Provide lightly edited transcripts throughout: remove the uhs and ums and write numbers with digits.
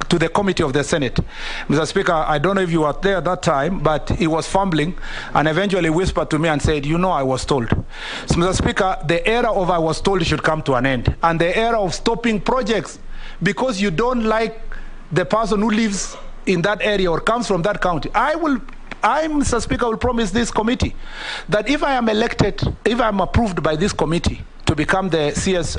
to the committee of the Senate. Mr. Speaker, I don't know if you were there at that time, but he was fumbling and eventually whispered to me and said, you know, I was told. So, Mr. Speaker, the era of I was told should come to an end, and the era of stopping projects because you don't like the person who lives in that area or comes from that county. I, Mr. Speaker, will promise this committee that if I am elected, if I am approved by this committee to become the CS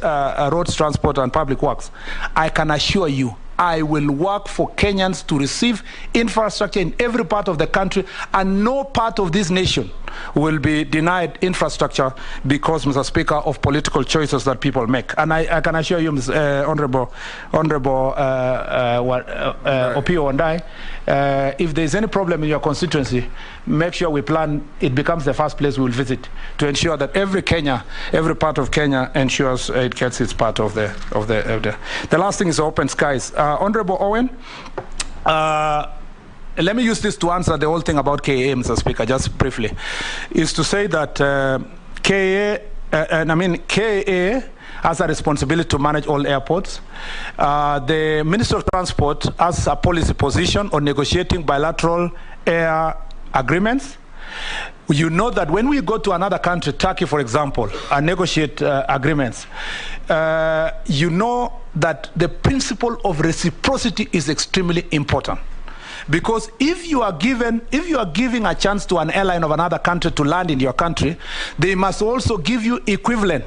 Roads, Transport and Public Works, I can assure you I will work for Kenyans to receive infrastructure in every part of the country, and no part of this nation will be denied infrastructure because, Mr. Speaker, of political choices that people make. And I can assure you, Honorable Opio Ondai, if there's any problem in your constituency, make sure we plan, it becomes the first place we will visit to ensure that every part of Kenya ensures it gets its part of the. The last thing is open skies. Honorable Owen, let me use this to answer the whole thing about KA, Mr. Speaker, just briefly, is to say that KA has a responsibility to manage all airports. The Minister of Transport has a policy position on negotiating bilateral air agreements. You know that when we go to another country, Turkey, for example, and negotiate agreements, you know that the principle of reciprocity is extremely important. Because if you are giving a chance to an airline of another country to land in your country, they must also give you equivalent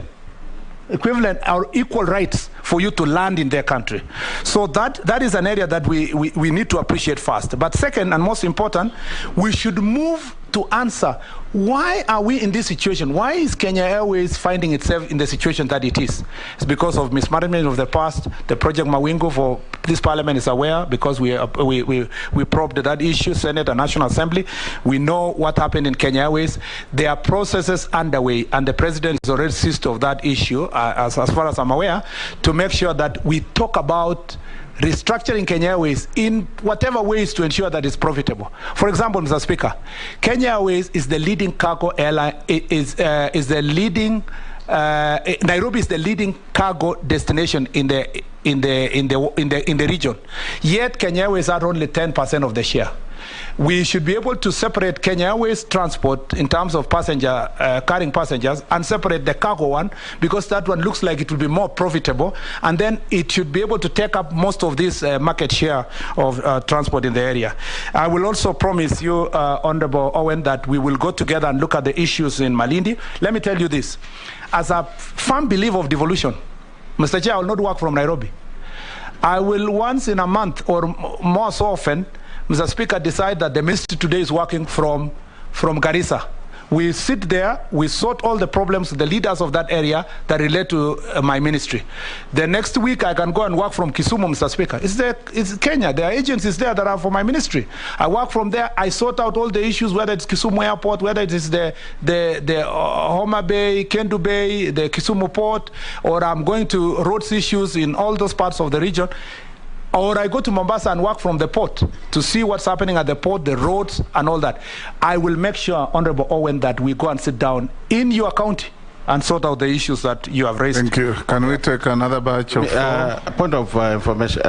or equal rights for you to land in their country. So that is an area that we need to appreciate first. But second, and most important, we should move to answer, why are we in this situation? Why is Kenya Airways finding itself in the situation that it is? It's because of mismanagement of the past. The Project Mawingu, for this parliament is aware, because we probed that issue, Senate and National Assembly. We know what happened in Kenya Airways. There are processes underway, and the president is already seized of that issue, as far as I'm aware, to make sure that we talk about restructuring Kenya Airways in whatever ways to ensure that it's profitable. For example, Mr. Speaker, Kenya Airways is the leading cargo airline, Nairobi is the leading cargo destination in the region. Yet Kenya Airways had only 10% of the share. We should be able to separate Kenya Airways transport in terms of carrying passengers, and separate the cargo one, because that one looks like it will be more profitable, and then it should be able to take up most of this market share of transport in the area. I will also promise you, Honorable Owen, that we will go together and look at the issues in Malindi. Let me tell you this. As a firm believer of devolution, Mr. Chair, I will not work from Nairobi. I will once in a month or more so often, Mr. Speaker, decide that the ministry today is working from Garissa. We sit there, we sort all the problems, the leaders of that area that relate to my ministry. The next week I can go and work from Kisumu, Mr. Speaker. It's Kenya. There are agencies there that are for my ministry. I work from there. I sort out all the issues, whether it's Kisumu Airport, whether it is the Homa Bay, Kendu Bay, the Kisumu Port, or I'm going to roads issues in all those parts of the region. Or I go to Mombasa and work from the port to see what's happening at the port, the roads, and all that. I will make sure, Honorable Owen, that we go and sit down in your county and sort out the issues that you have raised. Thank you. Can we take another batch of... point of information.